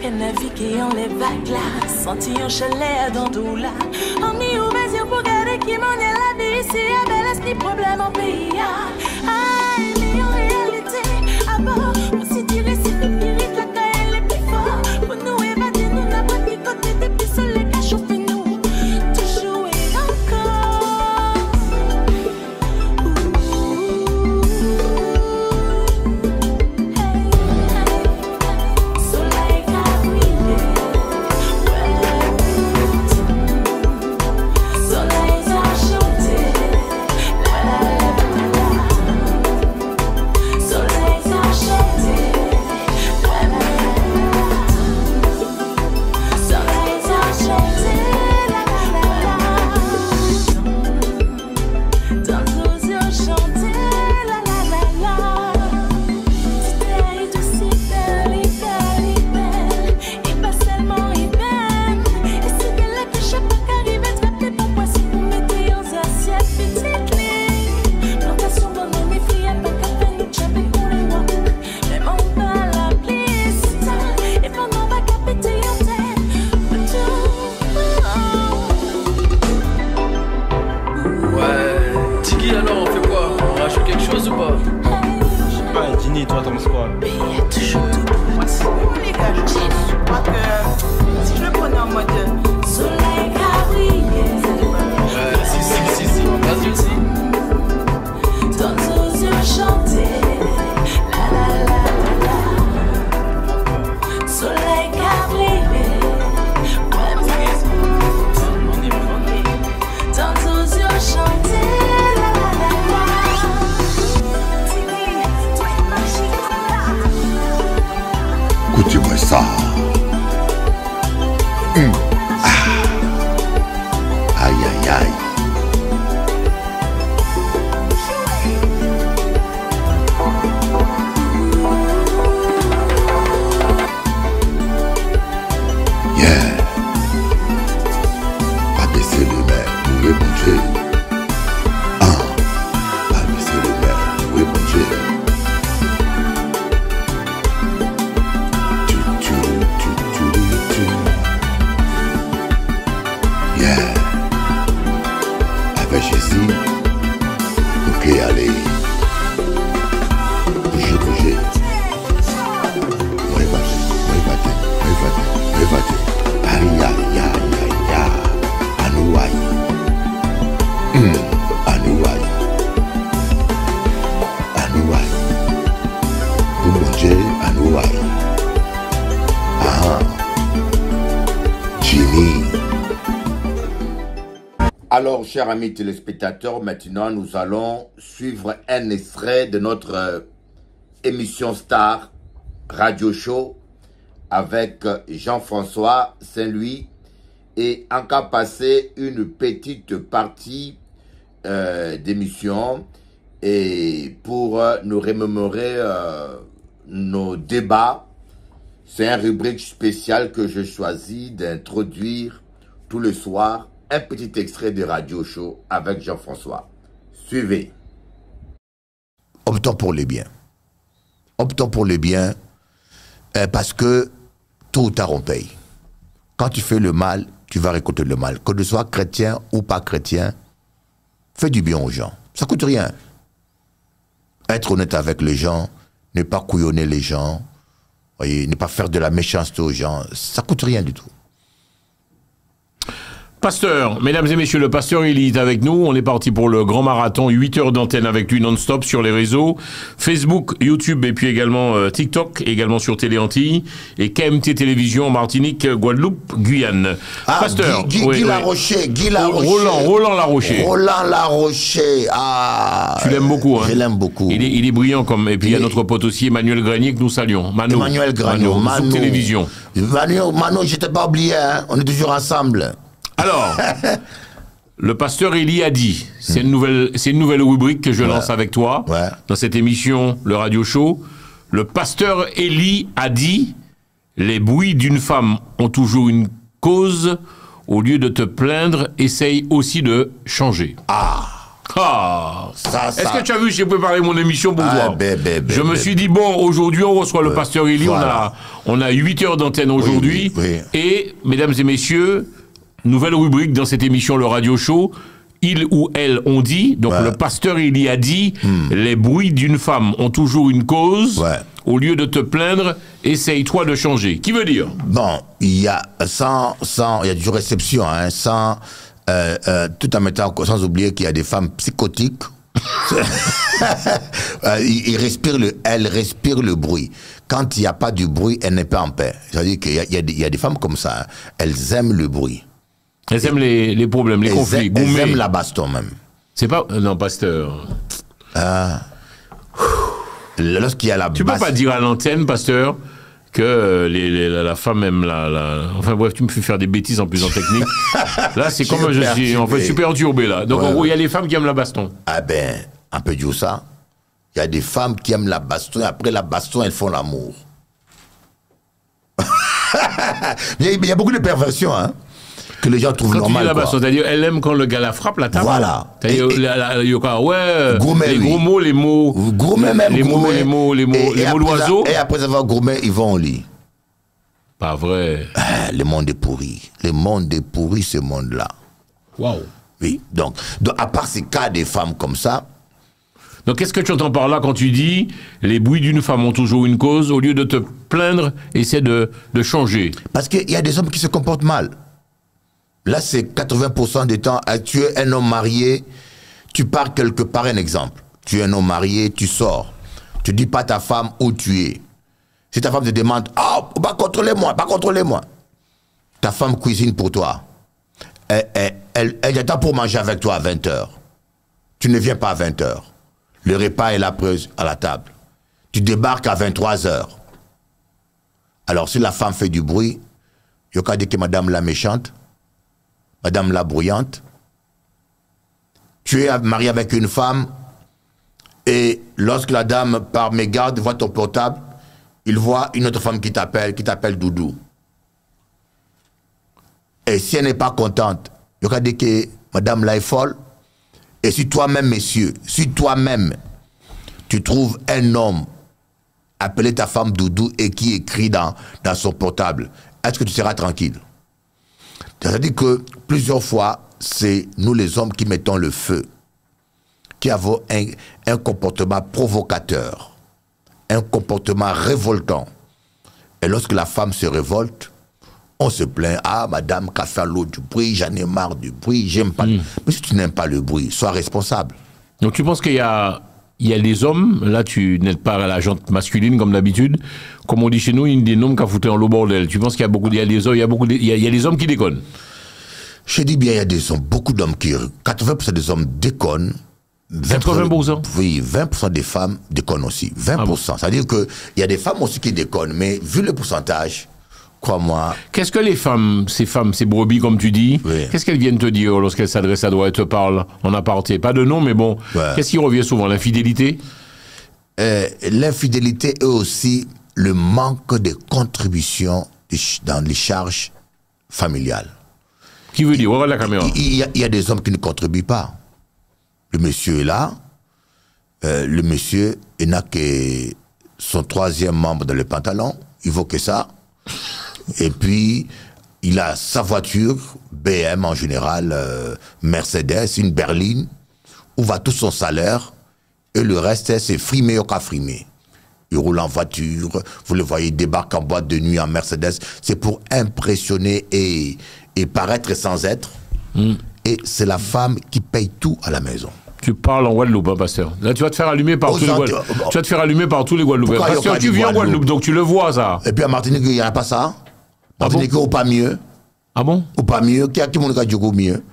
qu'elle navigue en les vagues là. Senti un chalet dans tout là. En mi ouverture pour garder qui m'en est la vie. Ici, à bel esprit, problème en pays. Aïe, mais en réalité, à bord, on s'y dirait si le pire, la caille est plus fort. Pour nous évader, nous n'a pas de côté depuis soleil qu'a chauffé nous. Toujours et encore. Soleil qu'a brillé. Soleil a chanté. Soleil a chanté. Soleil a chanté. Dans nos yeux chanter la la la la. C'était tout si belle, et pas seulement belle. Et c'était là que chaque fois qu'arrivait attraper papa si vous mettez en assiette petite ligne. Plantation dans nos méfris, pas qu'à faire nous chapper pour les mois. Même on va la piste, et pendant va capter en tête. Ouais, Tiggy alors on fait quoi? On rajoute quelque chose ou pas? Je sais pas, Dini, toi t'en penses quoi? Il y a toujours tout. Moi, c'est bon, les gars, je crois que si je le prenais en mode Soleil a brillé. Ouais, si, vas-y aussi. Dans nos yeux chanter. La la la la la. Soleil a brillé. Ouais, On y va. dans nos yeux chanter. La la la la. Tini, toi et magique là. Écoutez-moi ça. Aïe, aïe, aïe. Yeah. Pas baisser les mains, oui, mon Dieu. Pas baisser les mains, oui, mon Dieu. Tu. Yeah. Avec Jésus, ok, allez. Bougez. Rébatez. Aïe. Anouaï. Oh mon Dieu, Anouaï. Jimmy. Alors, chers amis téléspectateurs, maintenant nous allons suivre un extrait de notre émission Star Radio Show avec Jean-François Saint-Louis et en cas passé une petite partie d'émission et pour nous remémorer nos débats. C'est une rubrique spéciale que je choisis d'introduire tout le soir. Un petit extrait de Radio Show avec Jean-François. Suivez. Optons pour les biens. Optons pour les biens parce que tôt ou tard on paye. Quand tu fais le mal, tu vas récolter le mal. Que tu sois chrétien ou pas chrétien, fais du bien aux gens. Ça coûte rien. Être honnête avec les gens, ne pas couillonner les gens, voyez, ne pas faire de la méchanceté aux gens, ça coûte rien du tout. Pasteur, mesdames et messieurs, le pasteur il est avec nous. On est parti pour le grand marathon, 8 heures d'antenne avec lui non-stop sur les réseaux Facebook, YouTube et puis également TikTok, également sur Télé Antilles et KMT Télévision en Martinique, Guadeloupe, Guyane. Pasteur, Guy Larocher, Roland Larocher. Roland Larocher, tu l'aimes beaucoup, hein? Je l'aime beaucoup. Il est brillant comme. Et puis il y a notre pote aussi, Emmanuel Granier, que nous saluons. Emmanuel Granier, Mano, Télévision. Mano, je t'ai pas oublié, hein? On est toujours ensemble. Alors, le pasteur Élie a dit, c'est une nouvelle rubrique que je lance avec toi, dans cette émission, le Radio Show. Le pasteur Élie a dit, les bruits d'une femme ont toujours une cause, au lieu de te plaindre, essaye aussi de changer. Ah. Ça, Est-ce que tu as vu, j'ai préparé mon émission pour toi. Je me suis dit, ben. bon, aujourd'hui, on reçoit le pasteur Eli. Voilà. On a 8 heures d'antenne aujourd'hui. oui. Et, mesdames et messieurs, nouvelle rubrique dans cette émission, le radio show. Il ou elle ont dit, donc le pasteur Eli a dit, les bruits d'une femme ont toujours une cause. Ouais. Au lieu de te plaindre, essaye-toi de changer. Qui veut dire? Bon, il y a il y a du réception, hein, tout en mettant, sans oublier qu'il y a des femmes psychotiques. Elle respire le bruit. Quand il n'y a pas du bruit, elle n'est pas en paix. C'est-à-dire qu'il y a des femmes comme ça, hein, elles aiment le bruit. Elles aiment les problèmes, les conflits. Elles aiment la baston même. C'est pas... non, pasteur. Lorsqu'il y a la Tu peux pas dire à l'antenne, pasteur, que la femme aime Enfin bref, tu me fais faire des bêtises en plus en technique. Là, c'est comme je suis en fait super turbé là. Donc en gros, il y a les femmes qui aiment la baston. Ah ben, on peut dire ça. Il y a des femmes qui aiment la baston et après la baston, elles font l'amour. il y a beaucoup de perversions, hein, que les gens trouvent Quand normal. Tu dis la baston, c'est-à-dire elle aime quand le gars la frappe la table. Voilà. C'est-à-dire gourmet, les gros mots, les mots. Gourmet même. Les mots d'oiseaux. Et après avoir gourmet, ils vont au lit. Pas vrai. Le monde est pourri. Le monde est pourri, ce monde-là. Waouh. Oui. Donc, à part ces cas des femmes comme ça. Donc, qu'est-ce que tu entends par là quand tu dis les bruits d'une femme ont toujours une cause, au lieu de te plaindre, essaie de changer? Parce qu'il y a des hommes qui se comportent mal. Là, c'est 80% du temps. Tu es un homme marié, tu pars quelque part, un exemple. Tu es un homme marié, tu sors. Tu dis pas à ta femme où tu es. Si ta femme te demande, pas contrôlez-moi. Ta femme cuisine pour toi. Elle attend pour manger avec toi à 20h. Tu ne viens pas à 20h. Le repas est là à la table. Tu débarques à 23h. Alors, si la femme fait du bruit, il y a qu'à dire que madame la méchante, madame la bruyante, tu es marié avec une femme et lorsque la dame, par mégarde, voit ton portable, il voit une autre femme qui t'appelle Doudou. Et si elle n'est pas contente, il y a qu'à dire que madame là est folle. Et si toi-même, messieurs, si toi-même, tu trouves un homme appeler ta femme Doudou et qui écrit dans son portable, est-ce que tu seras tranquille? C'est-à-dire que plusieurs fois, c'est nous les hommes qui mettons le feu, qui avons un comportement provocateur, un comportement révoltant. Et lorsque la femme se révolte, on se plaint, madame, qu'a fait l'eau du bruit, j'en ai marre du bruit, j'aime pas. Mais si tu n'aimes pas le bruit, sois responsable. Donc tu penses qu'il y a des hommes, là tu n'aides pas à la jante masculine comme d'habitude, comme on dit chez nous, il y a des hommes qui ont foutu en l'eau bordel. Tu penses qu'il y a des hommes qui déconnent? Je dis bien, il y a des hommes, beaucoup d'hommes qui... 80% des hommes déconnent. 80%? Oui, 20% des femmes déconnent aussi. 20%. C'est-à-dire qu'il y a des femmes aussi qui déconnent, mais vu le pourcentage... Crois-moi. Qu'est-ce que les femmes, ces brebis, comme tu dis, qu'est-ce qu'elles viennent te dire lorsqu'elles s'adressent à toi et te parlent en aparté? Pas de nom, mais bon. Qu'est-ce qui revient souvent? L'infidélité? L'infidélité est aussi le manque de contribution dans les charges familiales. Qui veut dire? Regarde la caméra. Il y a des hommes qui ne contribuent pas. Le monsieur est là. Le monsieur, il n'a que son 3e membre dans le pantalon. Il vaut que ça. Et puis, il a sa voiture, BM en général, Mercedes, une berline, où va tout son salaire, et le reste, c'est frimé au cas frimé. Il roule en voiture, vous le voyez, il débarque en boîte de nuit en Mercedes, c'est pour impressionner et paraître sans être. Et c'est la femme qui paye tout à la maison. Tu parles en Guadeloupe, hein, pasteur. Là, tu vas te faire allumer par tous les Guadeloupes. Tu vas te faire allumer par tous les Guadeloupéens. Pasteur, tu vis en Guadeloupe, donc tu le vois, ça. Et puis à Martinique, il n'y a pas ça. Martinique, ou pas mieux. Ah bon? Ou pas mieux. Qui monde qui a mieux?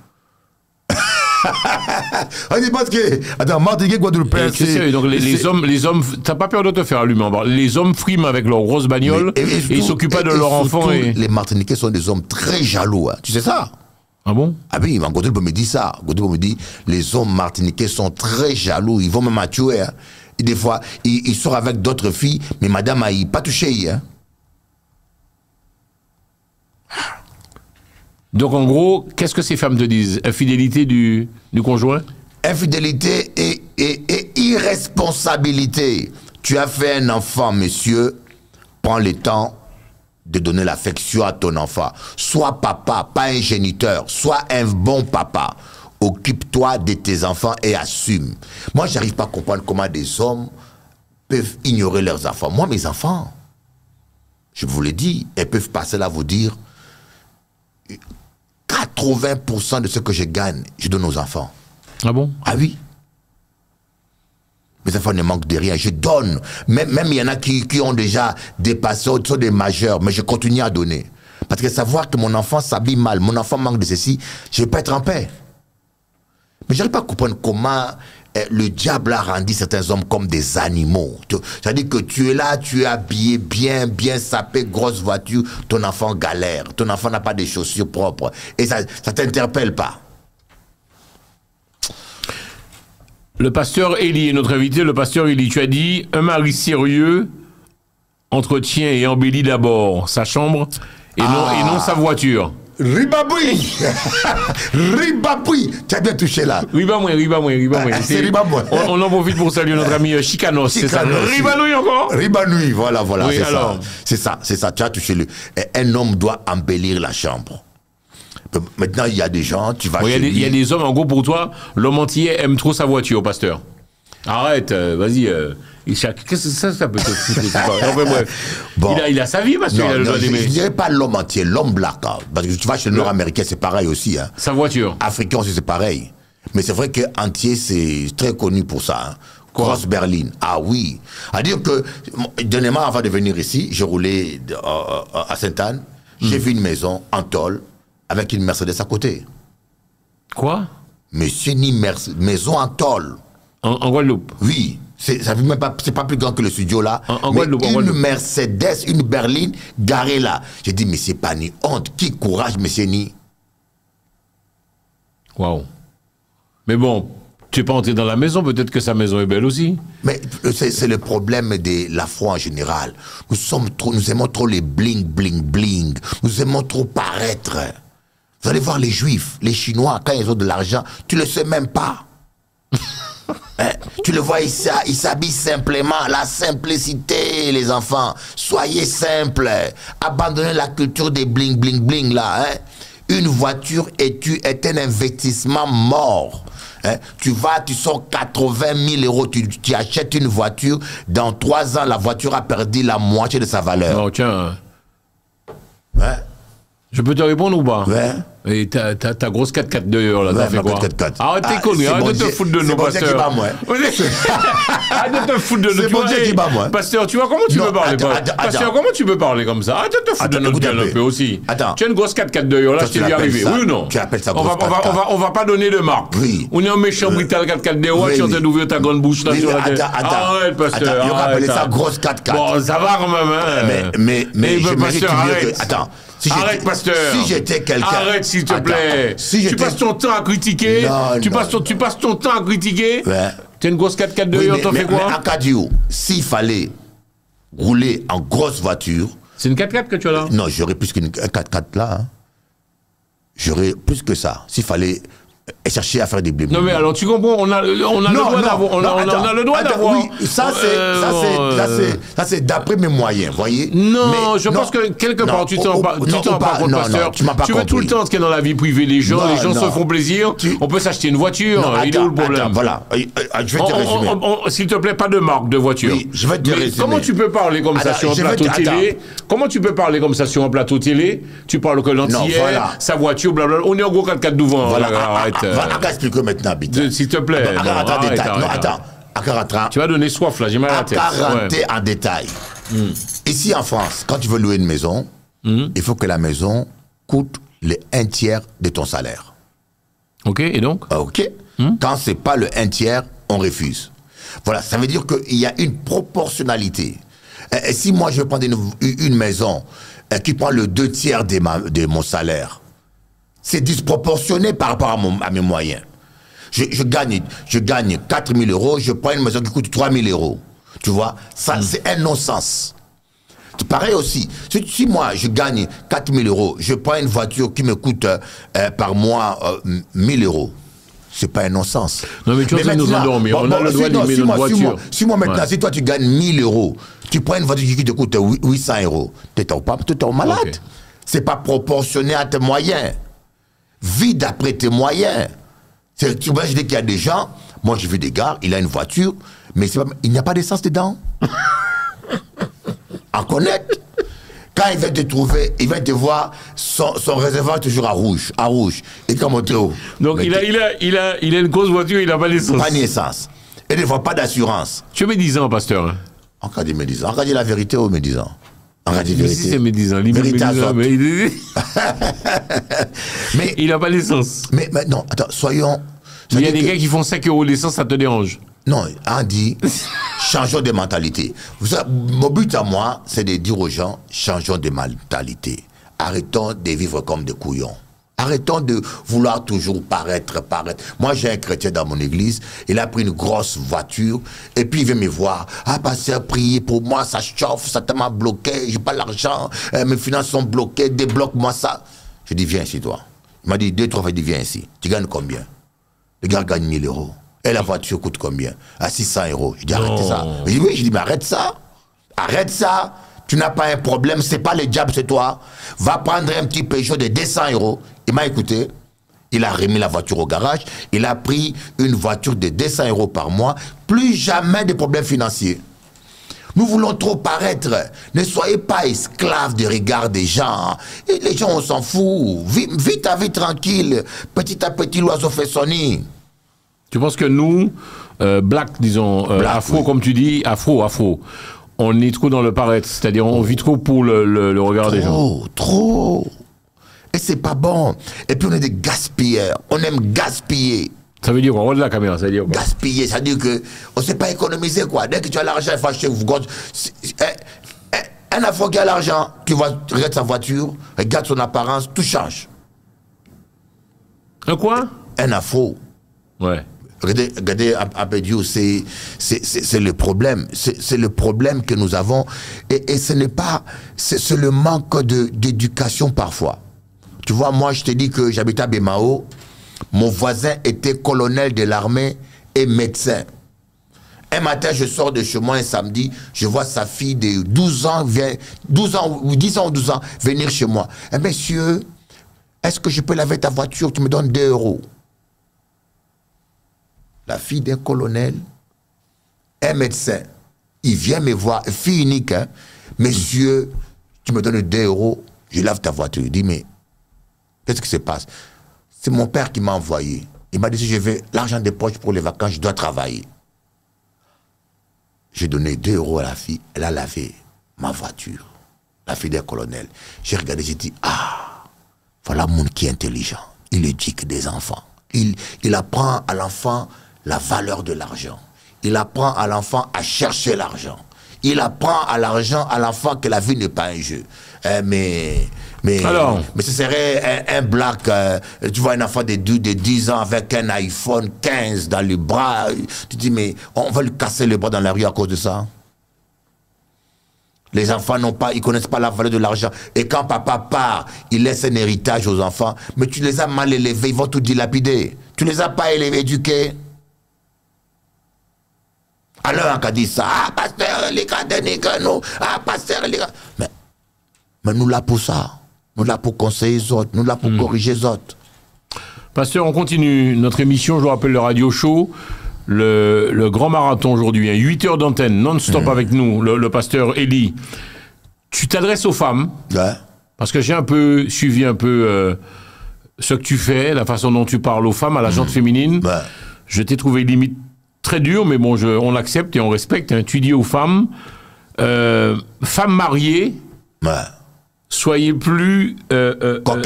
On dit parce que... Attends, Martinique, Guadeloupe, c'est... Donc les hommes, t'as pas peur de te faire allumer en bas. Les hommes friment avec leurs grosses bagnoles et ils s'occupent pas de leurs enfants. Les Martiniquais sont des hommes très jaloux. Hein. Tu sais ça? Ah bon? Ah oui, Guadeloupe me dit ça. Guadeloupe me dit, les hommes martiniquais sont très jaloux. Ils vont même à tuer. Hein. Et des fois, ils sortent avec d'autres filles, mais madame a pas touché. Hein. Donc en gros, qu'est-ce que ces femmes te disent? Infidélité du conjoint? Infidélité et irresponsabilité. Tu as fait un enfant, monsieur, prends le temps de donner l'affection à ton enfant. Sois papa, pas un géniteur. Sois un bon papa. Occupe-toi de tes enfants et assume. Moi, j'arrive pas à comprendre comment des hommes peuvent ignorer leurs enfants. Moi, mes enfants, je vous l'ai dit, elles peuvent passer là vous dire 80% de ce que je gagne, je donne aux enfants. Ah bon? Ah oui. Mes enfants ne manquent de rien, je donne. Même il y en a qui ont déjà dépassé, sont des majeurs, mais je continue à donner. Parce que savoir que mon enfant s'habille mal, mon enfant manque de ceci, je ne vais pas être en paix. Mais je n'arrive pas à comprendre comment le diable a rendu certains hommes comme des animaux. C'est-à-dire que tu es là, tu es habillé bien sapé, grosse voiture, ton enfant galère, ton enfant n'a pas de chaussures propres. Et ça ne t'interpelle pas. Le pasteur Élie est notre invité. Le pasteur Élie, tu as dit, un mari sérieux entretient et embellit d'abord sa chambre et non sa voiture. Ribaboui. Ribaboui. Tu as bien touché là. Ribamoui. C'est Ribamoui. On en profite pour saluer notre ami Chicanos. C'est ça. Ribanouille encore. Ribanouille, voilà. Oui, c'est ça. Tu as touché le. Un homme doit embellir la chambre. Maintenant, il y a des gens, tu vas chez lui. Il y a des hommes, en gros, pour toi, l'homme entier aime trop sa voiture, pasteur. Arrête, vas-y. Qu'est-ce que ça peut te foutre? Enfin, bref. Bon. Il a sa vie, parce qu'il a le droit d'aimer. Je ne dirais pas l'homme entier, l'homme black. Hein. Parce que tu vas chez le Nord-Américain, c'est pareil aussi. Hein. Sa voiture. Africain aussi, c'est pareil. Mais c'est vrai que entier, c'est très connu pour ça. Hein. Cross Berlin. Ah oui. À dire que, dernièrement, avant de venir ici, je roulais à Sainte-Anne. J'ai vu une maison en tôle avec une Mercedes à côté. Quoi? Monsieur, ni maison en tôle. En Guadeloupe? Oui. C'est pas plus grand que le studio là. En mais Guadeloupe, une Mercedes, une berline garée là. J'ai dit, mais c'est pas ni honte. Qui courage, monsieur Ni? Waouh. Mais bon, tu n'es pas entré dans la maison, peut-être que sa maison est belle aussi. Mais c'est le problème de l'Afro en général. Nous aimons trop les bling, bling, bling. Nous aimons trop paraître. Vous allez voir les Juifs, les Chinois, quand ils ont de l'argent, tu le sais même pas. Tu le vois, ils s'habillent simplement. La simplicité, les enfants. Soyez simples. Abandonnez la culture des bling, bling, bling, là. Hein. Une voiture est un investissement mort. Hein. Tu sors 80 000 euros, tu achètes une voiture. Dans 3 ans, la voiture a perdu la moitié de sa valeur. Non, tiens. Hein? Je peux te répondre ou pas? Ouais. Et ta grosse 4x4 dehors, là, Ouais, t'as fait quoi? 4x4. Arrête tes conneries, arrête de te foutre de nous, pasteur. C'est bon Dieu qui bat, moi. Arrête de te foutre de nous. C'est bon Dieu qui bat, moi. Pasteur, tu vois comment tu peux parler? Pasteur, comment tu peux parler comme ça? Arrête de te foutre de notre gueule un peu aussi. Attends. Tu as une grosse 4x4 dehors, là, je t'ai vu arriver. Oui ou non? Tu appelles ça grosse 4x4. On va pas donner de marque. Oui. On est en méchant brutal 4x4 dehors, tu es en train d'ouvrir ta grande bouche là sur la tête. Arrête, pasteur. On va appeler ça grosse 4x4. Bon, ça va quand même, hein. Mais je mérite mieux que... Attends. Arrête, pasteur. Si j'étais quelqu'un... Arrête, s'il te plaît. Si tu passes ton temps à critiquer. Tu passes ton temps à critiquer. Ouais. Tu as une grosse 4x4 dehors, t'en fais quoi? Mais Akadio, s'il fallait rouler en grosse voiture... C'est une 4x4 que tu as là? Non, j'aurais plus qu'une 4x4 là. Hein. J'aurais plus que ça. S'il fallait chercher à faire des bling. Non mais alors tu comprends, on a le droit d'avoir. On a le droit d'avoir. Oui, ça c'est d'après mes moyens, voyez. Non, je pense que quelque part tu t'en pas compte, pasteur. Tu veux tout le temps ce qu'il y a dans la vie privée, les gens se font plaisir. On peut s'acheter une voiture. Il est où le problème? Voilà, je vais te résumer. S'il te plaît, pas de marque de voiture. Oui, je vais te résumer. Comment tu peux parler comme ça sur un plateau télé? Comment tu peux parler comme ça sur un plateau télé? Tu parles que l'entière, sa voiture, blablabla. On est en gros 4x4 devant. Voilà, explique maintenant, s'il te plaît. Attends. Tu vas donner soif là, j'ai mal à la tête. Rentrer en détail. Ici en France, quand tu veux louer une maison, il faut que la maison coûte le 1/3 de ton salaire. Ok, et donc? Ok. Quand c'est pas le 1/3, on refuse. Voilà, ça veut dire qu'il y a une proportionnalité. Et si moi je veux prendre une maison qui prend le 2/3 de mon salaire, c'est disproportionné par rapport à mes moyens. Je gagne 4 000 euros, je prends une maison qui coûte 3 000 euros. Tu vois, ça c'est un non-sens. C'est pareil aussi. Si moi je gagne 4 000 euros, je prends une voiture qui me coûte par mois 1 000 euros. C'est pas un non-sens. Non, mais tu vois, nous endormir. On a le droit d'aimer notre voiture. Si moi, maintenant, si toi, tu gagnes 1000 euros, tu prends une voiture qui te coûte 800 euros, tu es malade. Okay. C'est pas proportionné à tes moyens. Vis d'après tes moyens. Tu vois, je dis qu'il y a des gens, moi, j'ai vu des gars, il a une voiture, mais il n'y a pas d'essence dedans. En connaître. Quand il va te trouver, il va te voir, son réservoir est toujours à rouge. Et comme au haut. Donc il a une grosse voiture, il n'a pas d'essence. Pas d'essence. Et ne voit pas d'assurance. Tu es médisant, pasteur. Hein? En cas de médisant. En cas de la vérité ou médisant. En cas de vérité. Si c'est médisant, mais il n'a pas d'essence. Mais non, attends, soyons. Il y a des gars qui font 5 euros d'essence, ça te dérange? Non, on dit, changeons de mentalité. Mon but à moi, c'est de dire aux gens, changeons de mentalité. Arrêtons de vivre comme des couillons. Arrêtons de vouloir toujours paraître. Moi, j'ai un chrétien dans mon église, il a pris une grosse voiture, et puis il vient me voir. Ah, pasteur, priez pour moi, ça chauffe, ça m'a bloqué, j'ai pas l'argent, mes finances sont bloquées, débloque-moi ça. Je dis, viens ici, toi. Il m'a dit 2-3 fois, il dit, viens ici. Tu gagnes combien? Le gars gagne 1000 euros. Et la voiture coûte combien? À 600 euros. Je dis, arrêtez ça. Je dis, oui, je dis, mais arrête ça. Arrête ça. Tu n'as pas un problème, c'est pas le diable, c'est toi. Va prendre un petit Peugeot de 200 euros. Il m'a écouté. Il a remis la voiture au garage. Il a pris une voiture de 200 euros par mois. Plus jamais de problèmes financiers. Nous voulons trop paraître. Ne soyez pas esclaves du regard des gens. Et les gens, on s'en fout. Vis ta vie tranquille. Petit à petit, l'oiseau fait son nid. Tu penses que nous, black, disons, black, afro, oui. Comme tu dis, afro, on est trop dans le paraître, c'est-à-dire on vit trop pour le regard des gens. Trop. Et c'est pas bon. Et puis on est des gaspilleurs. On aime gaspiller. Ça veut dire quoi? On regarde la caméra, ça veut dire quoi? Gaspiller, ça veut dire qu'on ne sait pas économiser, quoi. Dès que tu as l'argent, il faut acheter. Un afro qui a l'argent, tu vois, regarde sa voiture, regarde son apparence, tout change. Un quoi? Un afro. Ouais. Regardez Abediou, c'est le problème. C'est le problème que nous avons. Et ce n'est pas... C'est le manque d'éducation parfois. Tu vois, moi, je te dis que j'habitais à Bémao. Mon voisin était colonel de l'armée et médecin. Un matin, je sors de chez moi un samedi, je vois sa fille de 10 ans ou 12 ans venir chez moi. Eh, monsieur, est-ce que je peux laver ta voiture? Tu me donnes 2 euros. La fille d'un colonel, un médecin, il vient me voir, fille unique, hein. Monsieur, tu me donnes 2 euros, je lave ta voiture. Il dit, mais qu'est-ce qui se passe? C'est mon père qui m'a envoyé. Il m'a dit, si je veux l'argent des poches pour les vacances, je dois travailler. J'ai donné 2 euros à la fille, elle a lavé ma voiture, la fille d'un colonel. J'ai regardé, j'ai dit, ah, voilà un monde qui est intelligent. Il éduque des enfants. Il apprend à l'enfant la valeur de l'argent. Il apprend à l'enfant à chercher l'argent. Il apprend à l'enfant que la vie n'est pas un jeu. Mais ce serait un black, tu vois un enfant de 10 ans avec un iPhone 15 dans le bras. Tu dis, mais on va lui casser le bras dans la rue à cause de ça. Les enfants ils connaissent pas la valeur de l'argent. Et quand papa part, il laisse un héritage aux enfants. Mais tu les as mal élevés, ils vont tout dilapider. Tu les as pas élevés, éduqués. Alors on a dit ça, ah pasteur, les gars de nous, ah pasteur, les gars. Mais nous là pour ça. Nous là pour conseiller les autres, nous là pour corriger les autres. Pasteur, on continue notre émission, je vous rappelle le radio show. Le grand marathon aujourd'hui, 8 heures d'antenne, non-stop avec nous, le pasteur Eli. Tu t'adresses aux femmes, ouais. Parce que j'ai suivi ce que tu fais, la façon dont tu parles aux femmes, à la gente féminine. Ouais. Je t'ai trouvé limite très dur, mais bon, on l'accepte et on respecte. Hein. Tu dis aux femmes, femmes mariées, ouais. Soyez plus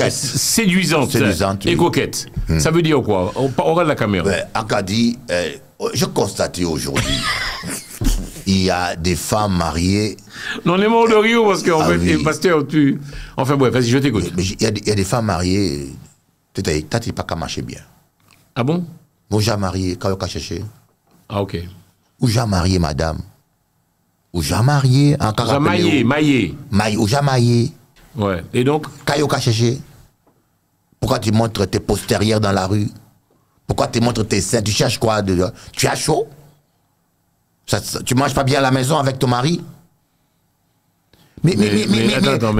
séduisantes et coquettes. Ça veut dire quoi? On regarde la caméra. Ouais, Akadi, je constate aujourd'hui, il y a des femmes mariées. Non, on est mort de rire parce qu'en fait, oui. Pasteur, tu... Enfin bref, vas-y, je t'écoute. Il y a des femmes mariées, tu n'as pas qu'à marcher bien. Ah bon? Ou j'ai marié, quand on cherché. Ah ok. Ou j'ai marié, madame. Ou j'ai marié, encore maillé. Ou j'ai marié. Ouais, et donc? Quand on cherché. Pourquoi tu montres tes postérieurs dans la rue? Pourquoi tu montres tes seins? Tu cherches quoi? Tu as chaud? Tu manges pas bien à la maison avec ton mari? Attends.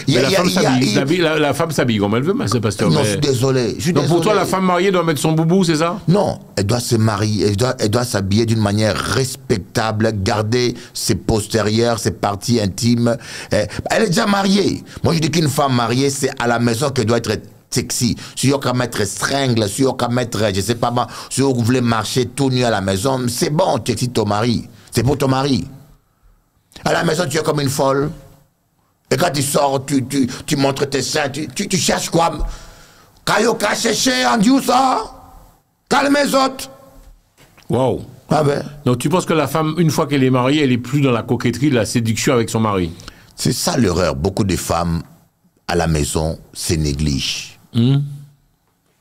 La femme s'habille comme elle veut, mais c'est pasteur. Non, je suis désolé. Donc pour toi, la femme mariée doit mettre son boubou, c'est ça? Non, elle doit se marier, elle doit s'habiller d'une manière respectable, garder ses postérieurs, ses parties intimes. Elle est déjà mariée. Moi, je dis qu'une femme mariée, c'est à la maison qu'elle doit être sexy. Si on peut mettre stringle, si on peut mettre, je sais pas moi, si vous voulez marcher tout nu à la maison, c'est bon, tu excites ton mari. C'est pour ton mari. À la maison, tu es comme une folle. Et quand tu sors, tu montres tes seins, tu cherches quoi? Kayoka chercher en Dieu ça? Calme les autres. Wow. Ah ben. Donc tu penses que la femme, une fois qu'elle est mariée, elle est plus dans la coquetterie, la séduction avec son mari? C'est ça l'erreur. Beaucoup de femmes à la maison se négligent.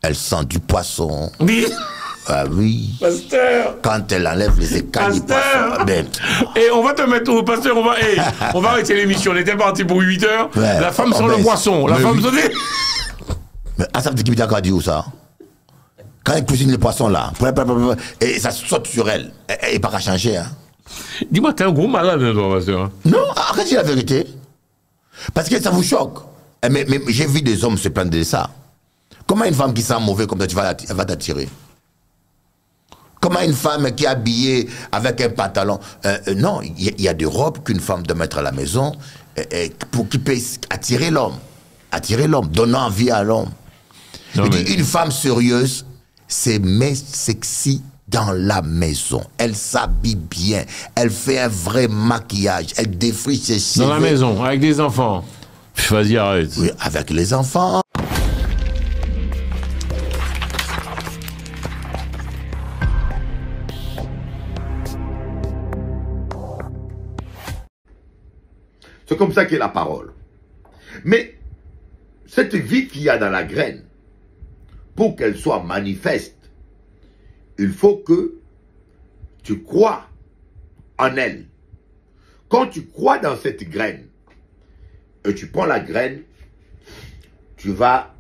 Elles sentent du poisson. Oui. Ah oui. Pasteur. Quand elle enlève les écailles du poisson. Ben. Et on va te mettre au pasteur, on va arrêter l'émission. On était parti pour 8 heures. Ouais. La femme sans le poisson. La femme sans Mais ça veut dire qu'il a dit où ça? Quand elle cuisine le poisson là, et ça saute sur elle. Elle n'est pas qu'à changer. Hein. Dis-moi, t'es un gros malade, toi, pasteur. Non, arrêtez la vérité. Parce que ça vous choque. Mais j'ai vu des hommes se plaindre de ça. Comment une femme qui sent mauvais comme ça, elle va t'attirer? Comment une femme qui est habillée avec un pantalon? Non, il y a des robes qu'une femme doit mettre à la maison pour qu'il puisse attirer l'homme. Attirer l'homme, donner envie à l'homme. Une femme sérieuse, c'est mais sexy dans la maison. Elle s'habille bien. Elle fait un vrai maquillage. Elle défriche ses cheveux. Dans la maison, avec des enfants. Vas-y, arrête. Oui, avec les enfants. C'est comme ça qu'est la parole. Mais cette vie qu'il y a dans la graine, pour qu'elle soit manifeste, il faut que tu crois en elle. Quand tu crois dans cette graine, et tu prends la graine, tu vas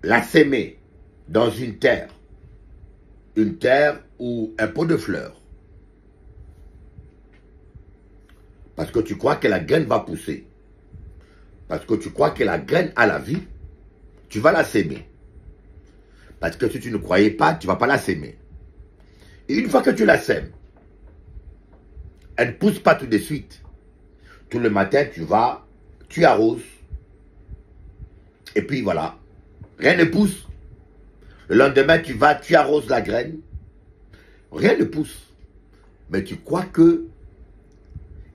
la s'aimer dans une terre ou un pot de fleurs. Parce que tu crois que la graine va pousser. Parce que tu crois que la graine a la vie, tu vas la s'aimer. Parce que si tu ne croyais pas, tu ne vas pas la s'aimer. Et une fois que tu la sèmes, elle ne pousse pas tout de suite. Tout le matin, tu arroses. Et puis voilà, rien ne pousse. Le lendemain, tu arroses la graine. Rien ne pousse. Mais tu crois que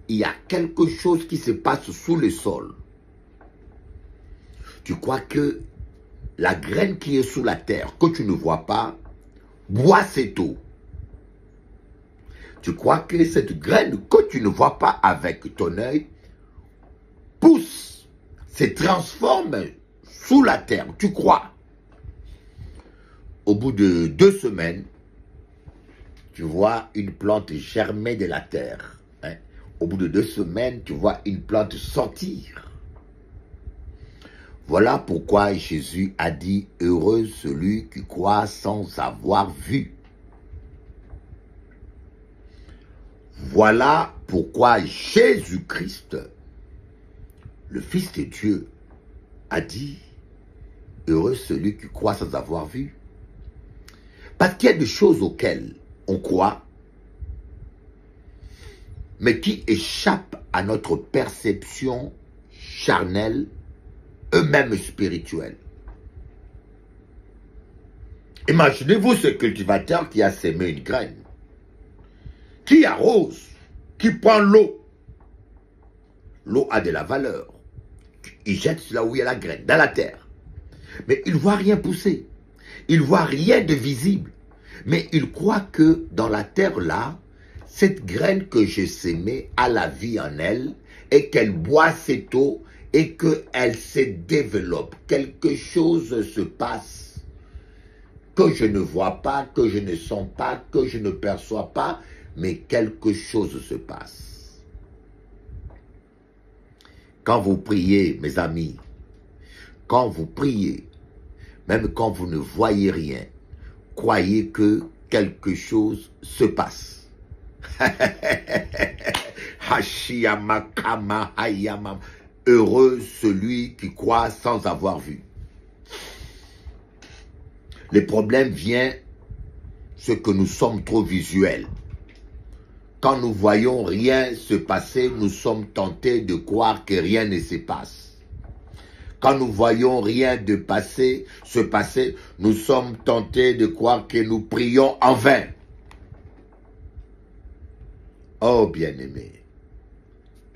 il y a quelque chose qui se passe sous le sol. Tu crois que la graine qui est sous la terre, que tu ne vois pas, boit cette eau. Tu crois que cette graine que tu ne vois pas avec ton œil, pousse, se transforme sous la terre. Tu crois. Au bout de 2 semaines, tu vois une plante germer de la terre. Hein? Au bout de 2 semaines, tu vois une plante sortir. Voilà pourquoi Jésus a dit « Heureux celui qui croit sans avoir vu ». Voilà pourquoi Jésus-Christ, le Fils de Dieu, a dit « Heureux celui qui croit sans avoir vu ». Parce qu'il y a des choses auxquelles on croit, mais qui échappent à notre perception charnelle, eux-mêmes spirituels. Imaginez-vous ce cultivateur qui a sémé une graine, qui arrose, qui prend l'eau. L'eau a de la valeur. Il jette là où il y a la graine, dans la terre. Mais il ne voit rien pousser. Il ne voit rien de visible. Mais il croit que dans la terre là, cette graine que j'ai sémée a la vie en elle et qu'elle boit cette eau et qu'elle se développe. Quelque chose se passe que je ne vois pas, que je ne sens pas, que je ne perçois pas, mais quelque chose se passe. Quand vous priez, mes amis, quand vous priez, même quand vous ne voyez rien, croyez que quelque chose se passe. Hashiyamakama hayamam. Heureux celui qui croit sans avoir vu. Le problème vient, c'est que nous sommes trop visuels. Quand nous voyons rien se passer, nous sommes tentés de croire que rien ne se passe. Quand nous voyons rien se passer, nous sommes tentés de croire que nous prions en vain. Oh bien-aimé,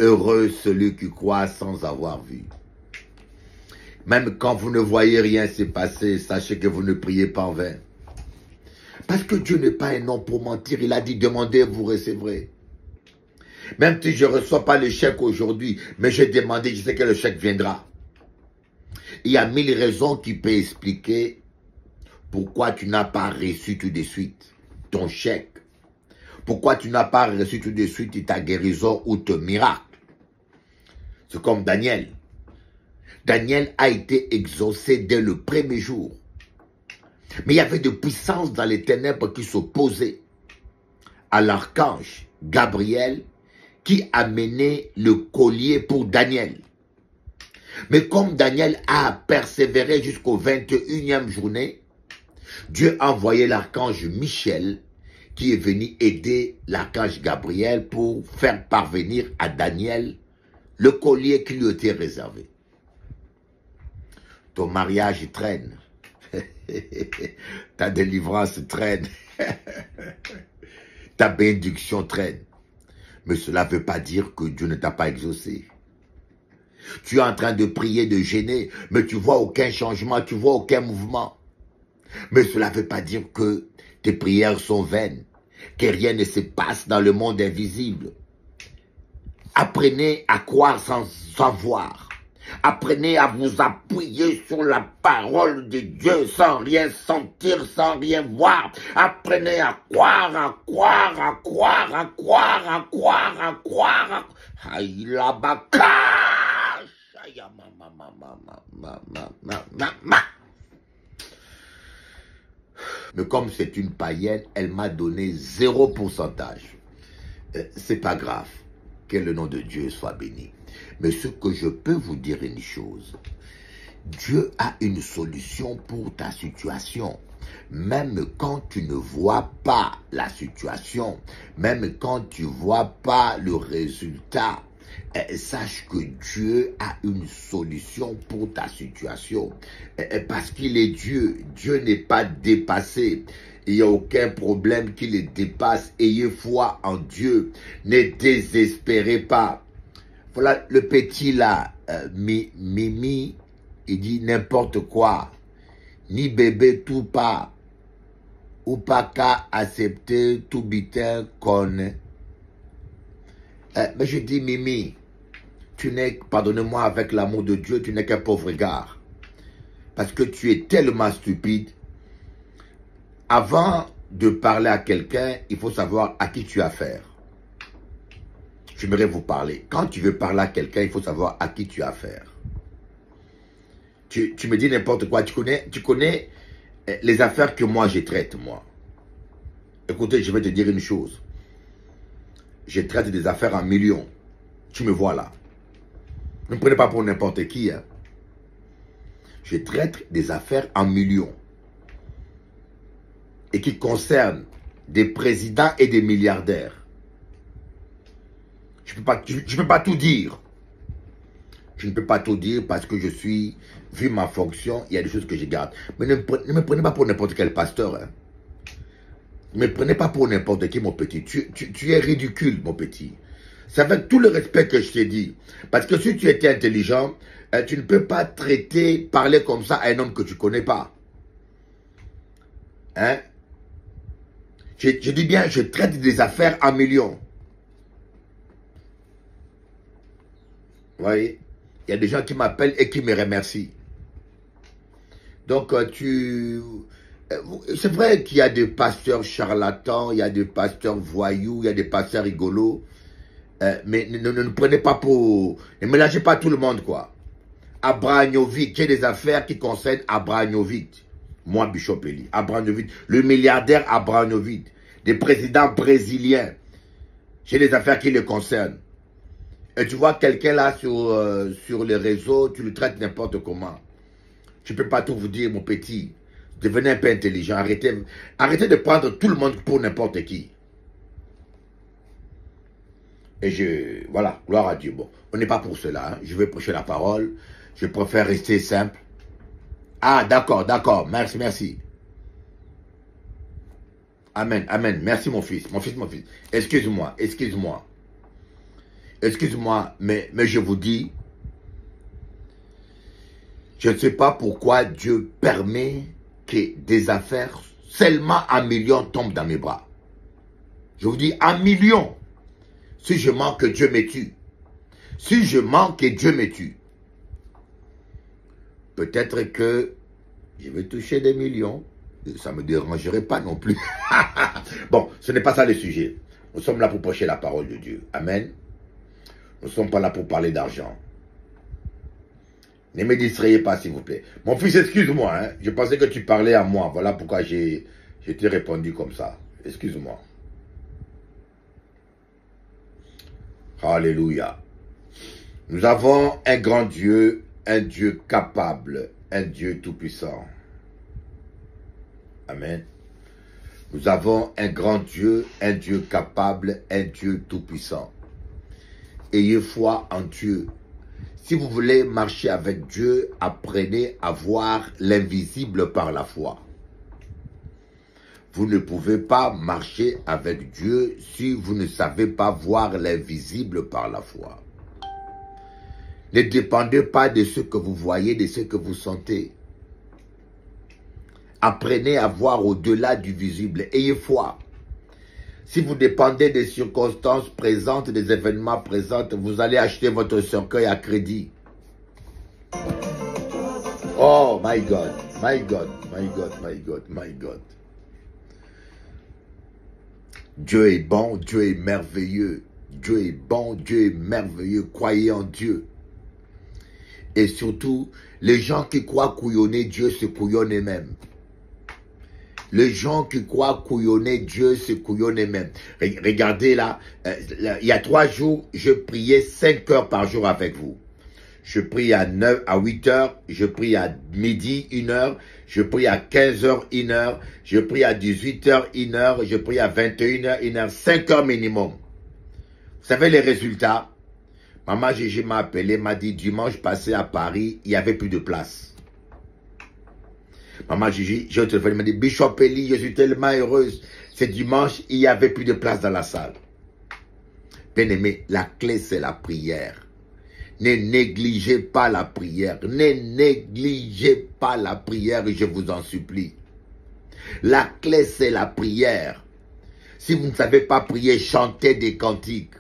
heureux celui qui croit sans avoir vu. Même quand vous ne voyez rien se passer, sachez que vous ne priez pas en vain. Parce que Dieu n'est pas un homme pour mentir. Il a dit, demandez, vous recevrez. Même si je ne reçois pas le chèque aujourd'hui, mais j'ai demandé, je sais que le chèque viendra. Il y a 1000 raisons qui peuvent expliquer pourquoi tu n'as pas reçu tout de suite ton chèque. Pourquoi tu n'as pas reçu tout de suite ta guérison ou ton miracle. C'est comme Daniel. Daniel a été exaucé dès le premier jour. Mais il y avait des puissances dans les ténèbres qui s'opposaient à l'archange Gabriel qui amenait le collier pour Daniel. Mais comme Daniel a persévéré jusqu'au 21e journée, Dieu a envoyé l'archange Michel qui est venu aider l'archange Gabriel pour faire parvenir à Daniel le collier qui lui était réservé. Ton mariage traîne. Ta délivrance traîne. Ta bénédiction traîne. Mais cela ne veut pas dire que Dieu ne t'a pas exaucé. Tu es en train de prier, de gêner, mais tu vois aucun changement, tu vois aucun mouvement. Mais cela ne veut pas dire que tes prières sont vaines, que rien ne se passe dans le monde invisible. Apprenez à croire sans voir. Apprenez à vous appuyer sur la parole de Dieu sans rien sentir, sans rien voir. Apprenez à croire, à croire, à croire, à croire, à croire, à croire. Mais comme c'est une païenne, elle m'a donné 0%. C'est pas grave. Que le nom de Dieu soit béni. Mais ce que je peux vous dire une chose, Dieu a une solution pour ta situation. Même quand tu ne vois pas la situation, même quand tu ne vois pas le résultat, sache que Dieu a une solution pour ta situation. Parce qu'il est Dieu. Dieu n'est pas dépassé. Il n'y a aucun problème qui le dépasse. Ayez foi en Dieu. Ne désespérez pas. Voilà le petit là, Mimi, il dit n'importe quoi. Ni bébé tout pas. Ou pas qu'à accepter tout bitin qu'on. Mais je dis Mimi, tu n'es, pardonnez-moi avec l'amour de Dieu, tu n'es qu'un pauvre gars. Parce que tu es tellement stupide. Avant de parler à quelqu'un, il faut savoir à qui tu as affaire. J'aimerais vous parler. Quand tu veux parler à quelqu'un, il faut savoir à qui tu as affaire. Tu me dis n'importe quoi. Tu connais les affaires que moi je traite, moi. Écoutez, je vais te dire une chose. Je traite des affaires en millions. Tu me vois là. Ne me prenez pas pour n'importe qui. Hein. Je traite des affaires en millions. Et qui concernent des présidents et des milliardaires. Je ne peux pas tout dire. Je ne peux pas tout dire parce que je suis, vu ma fonction, il y a des choses que je garde. Mais ne me prenez pas pour n'importe quel pasteur. Hein. Ne me prenez pas pour n'importe qui, mon petit. Tu es ridicule, mon petit. C'est avec tout le respect que je t'ai dit. Parce que si tu étais intelligent, tu ne peux pas parler comme ça à un homme que tu ne connais pas. Hein? Je dis bien, je traite des affaires en millions. Vous voyez? Il y a des gens qui m'appellent et qui me remercient. Donc, c'est vrai qu'il y a des pasteurs charlatans, il y a des pasteurs voyous, il y a des pasteurs rigolos. Mais ne prenez pas pour... Ne mélangez pas tout le monde, quoi. Abrahanovic, j'ai des affaires qui concernent Abrahanovic. Moi, Bishop Eli, Abramovich, le milliardaire Abramovich, des présidents brésiliens. J'ai des affaires qui le concernent. Et tu vois quelqu'un là sur les réseaux, tu le traites n'importe comment. Je ne peux pas tout vous dire, mon petit. Devenez un peu intelligent. Arrêtez de prendre tout le monde pour n'importe qui. Et voilà, gloire à Dieu. Bon, on n'est pas pour cela. Hein. Je vais prêcher la parole. Je préfère rester simple. Ah, d'accord. Merci, merci. Amen, amen. Merci, mon fils. Mon fils. Excuse-moi. Excuse-moi, mais je vous dis, je ne sais pas pourquoi Dieu permet que des affaires, seulement 1 million tombent dans mes bras. Je vous dis 1 million. Si je manque, Dieu me tue. Si je manque, Dieu me tue. Peut-être que je vais toucher des millions. Ça ne me dérangerait pas non plus. Bon, ce n'est pas ça le sujet. Nous sommes là pour prêcher la parole de Dieu. Amen. Nous ne sommes pas là pour parler d'argent. Ne me distrayez pas, s'il vous plaît. Mon fils, excuse-moi. Hein. Je pensais que tu parlais à moi. Voilà pourquoi j'ai t'ai répondu comme ça. Excuse-moi. Alléluia. Nous avons un grand Dieu, un Dieu capable, un Dieu tout-puissant. Amen. Nous avons un grand Dieu, un Dieu capable, un Dieu tout-puissant. Ayez foi en Dieu. Si vous voulez marcher avec Dieu, apprenez à voir l'invisible par la foi. Vous ne pouvez pas marcher avec Dieu si vous ne savez pas voir l'invisible par la foi. Ne dépendez pas de ce que vous voyez, de ce que vous sentez. Apprenez à voir au-delà du visible. Ayez foi. Si vous dépendez des circonstances présentes, des événements présents, vous allez acheter votre cercueil à crédit. Oh my God, my God, my God, my God, my God. Dieu est bon, Dieu est merveilleux. Dieu est bon, Dieu est merveilleux. Croyez en Dieu. Et surtout, les gens qui croient couillonner Dieu se couillonnent eux-mêmes. Les gens qui croient couillonner Dieu se couillonnent eux-mêmes. Regardez là, il y a 3 jours, je priais 5 heures par jour avec vous. Je prie à 8 heures, je prie à midi 1 heure, je prie à 15 heures 1 heure, je prie à 18 heures 1 heure, je prie à 21 heures 1 heure, 5 heures minimum. Vous savez les résultats? Maman Gigi m'a appelé, m'a dit dimanche passé à Paris, il n'y avait plus de place. Maman Gigi, je te m'a dit, Bishop Eli, je suis tellement heureuse. Ce dimanche, il n'y avait plus de place dans la salle. Bien-aimé, la clé c'est la prière. Ne négligez pas la prière. Ne négligez pas la prière, je vous en supplie. La clé c'est la prière. Si vous ne savez pas prier, chantez des cantiques.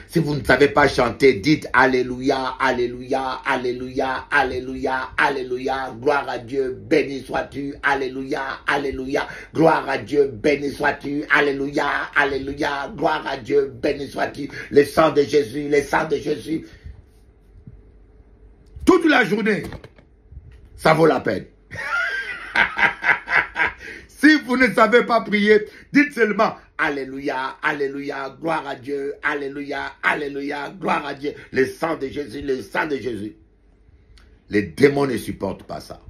Si vous ne savez pas chanter, dites Alléluia, Alléluia, Alléluia, Alléluia, Alléluia, gloire à Dieu, béni sois-tu, Alléluia, Alléluia, gloire à Dieu, béni sois-tu, Alléluia, Alléluia, gloire à Dieu, béni sois-tu, le sang de Jésus, le sang de Jésus. Toute la journée, ça vaut la peine. Si vous ne savez pas prier, dites seulement Alléluia, Alléluia, gloire à Dieu, Alléluia, Alléluia, gloire à Dieu. Le sang de Jésus, le sang de Jésus. Les démons ne supportent pas ça.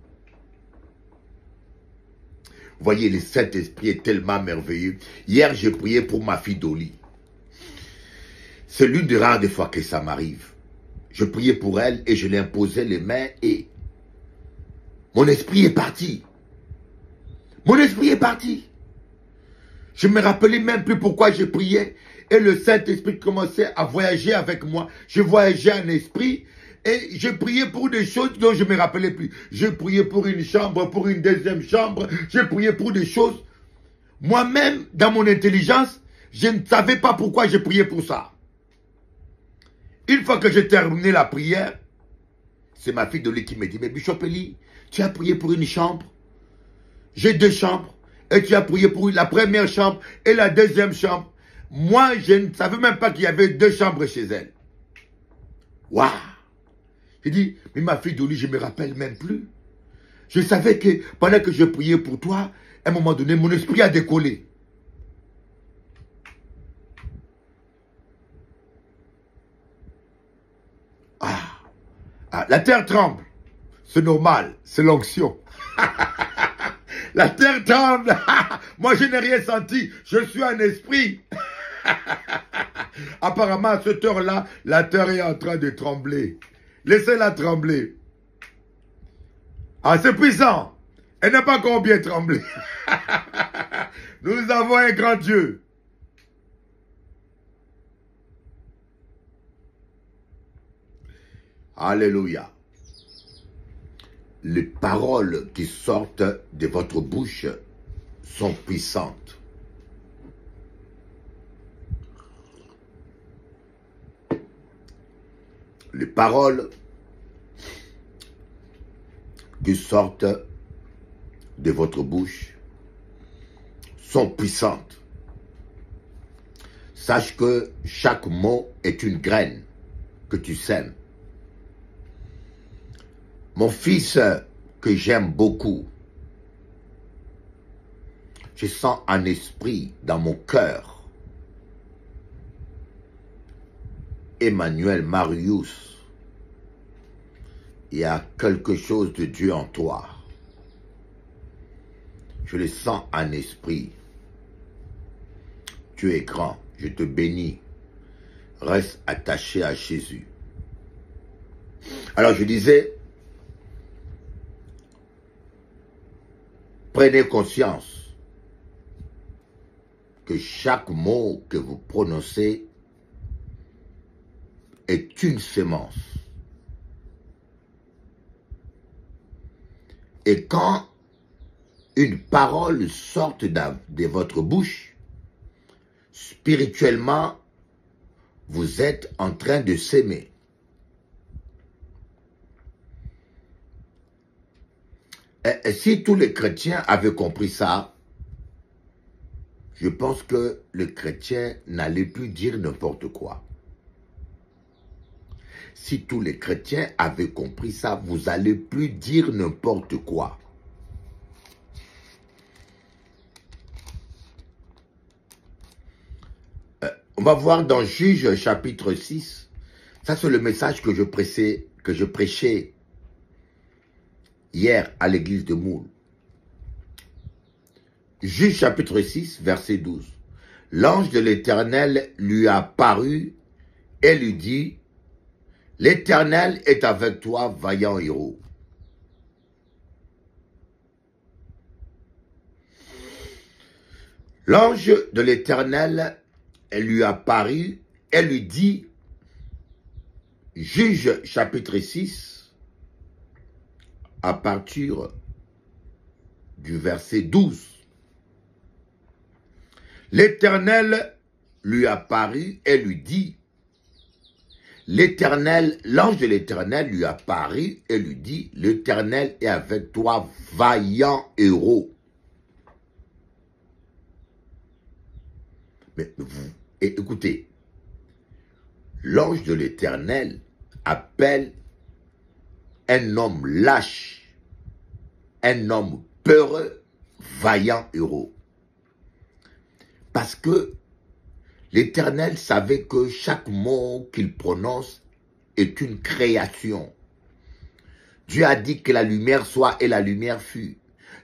Vous voyez, le Saint-Esprit est tellement merveilleux. Hier, j'ai prié pour ma fille Dolly. C'est l'une des rares fois que ça m'arrive. Je priais pour elle et je lui imposais les mains et mon esprit est parti. Mon esprit est parti. Je ne me rappelais même plus pourquoi je priais. Et le Saint-Esprit commençait à voyager avec moi. Je voyageais en esprit. Et je priais pour des choses dont je ne me rappelais plus. Je priais pour une chambre, pour une deuxième chambre. Je priais pour des choses. Moi-même, dans mon intelligence, je ne savais pas pourquoi je priais pour ça. Une fois que j'ai terminé la prière, c'est ma fille Dolly qui me dit, mais Bishop Eli, tu as prié pour une chambre? J'ai 2 chambres. Et tu as prié pour la première chambre et la deuxième chambre. Moi, je ne savais même pas qu'il y avait 2 chambres chez elle. Waouh! J'ai dit, mais ma fille Dolly, je ne me rappelle même plus. Je savais que pendant que je priais pour toi, à un moment donné, mon esprit a décollé. La terre tremble. C'est normal, c'est l'onction. La terre tremble. Moi, je n'ai rien senti. Je suis un esprit. Apparemment, à cette heure-là, la terre est en train de trembler. Laissez-la trembler. Ah, c'est puissant. Elle n'a pas encore bien tremblé. Nous avons un grand Dieu. Alléluia. Les paroles qui sortent de votre bouche sont puissantes. Les paroles qui sortent de votre bouche sont puissantes. Sache que chaque mot est une graine que tu sèmes. Mon fils que j'aime beaucoup, je sens un esprit dans mon cœur. Emmanuel Marius, il y a quelque chose de Dieu en toi. Je le sens en esprit. Tu es grand, je te bénis. Reste attaché à Jésus. Alors je disais, prenez conscience que chaque mot que vous prononcez est une sémence. Et quand une parole sort de votre bouche, spirituellement, vous êtes en train de s'aimer. Et si tous les chrétiens avaient compris ça, je pense que le chrétien n'allait plus dire n'importe quoi. Si tous les chrétiens avaient compris ça, vous n'allez plus dire n'importe quoi. On va voir dans Juge chapitre 6. Ça, c'est le message que je prêchais hier à l'église de Moule. Juge chapitre 6, verset 12. L'ange de l'Éternel lui apparut et lui dit, l'Éternel est avec toi, vaillant héros. L'ange de l'Éternel lui apparut et lui dit, Juge chapitre 6, à partir du verset 12. L'Éternel lui apparut et lui dit, l'ange de l'Éternel lui apparut et lui dit, l'Éternel est avec toi, vaillant héros. Mais vous, écoutez, l'ange de l'Éternel appelle un homme lâche, un homme peureux, vaillant héros. Parce que l'Éternel savait que chaque mot qu'il prononce est une création. Dieu a dit que la lumière soit et la lumière fut.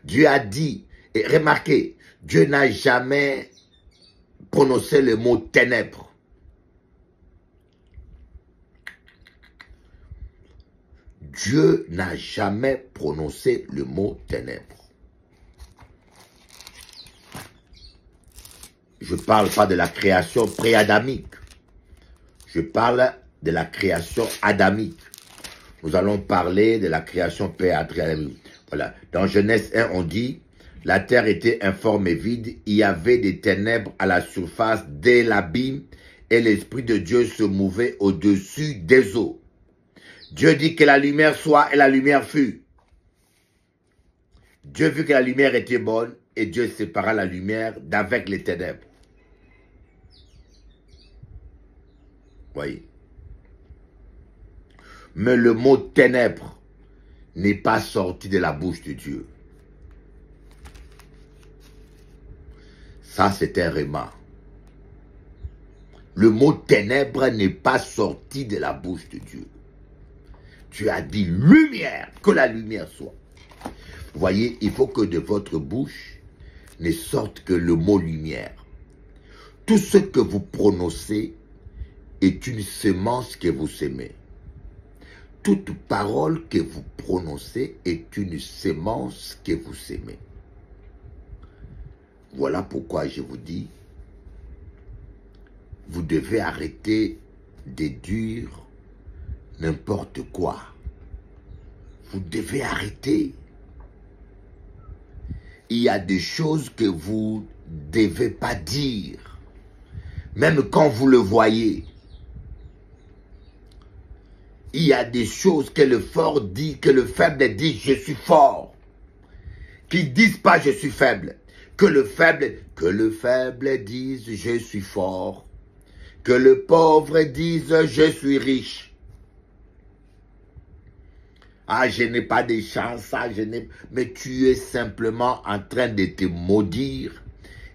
Dieu a dit, et remarquez, Dieu n'a jamais prononcé le mot ténèbres. Dieu n'a jamais prononcé le mot ténèbres. Je ne parle pas de la création pré-adamique. Je parle de la création adamique. Nous allons parler de la création pré-adamique. Voilà. Dans Genèse 1, on dit, la terre était informe et vide, il y avait des ténèbres à la surface de l'abîme et l'Esprit de Dieu se mouvait au-dessus des eaux. Dieu dit que la lumière soit et la lumière fut. Dieu vit que la lumière était bonne et Dieu sépara la lumière d'avec les ténèbres. Voyez. Mais le mot ténèbres n'est pas sorti de la bouche de Dieu. Ça, c'est un réma. Le mot ténèbres n'est pas sorti de la bouche de Dieu. Tu as dit lumière, que la lumière soit. Vous voyez, il faut que de votre bouche ne sorte que le mot lumière. Tout ce que vous prononcez est une semence que vous semez. Toute parole que vous prononcez est une semence que vous semez. Voilà pourquoi je vous dis, vous devez arrêter de dire n'importe quoi. Vous devez arrêter. Il y a des choses que vous ne devez pas dire, même quand vous le voyez. Il y a des choses que le fort dit, que le faible dit, je suis fort. Qu'ils ne disent pas je suis faible. Que le faible dise je suis fort. Que le pauvre dise je suis riche. Ah, je n'ai pas de chance, mais tu es simplement en train de te maudire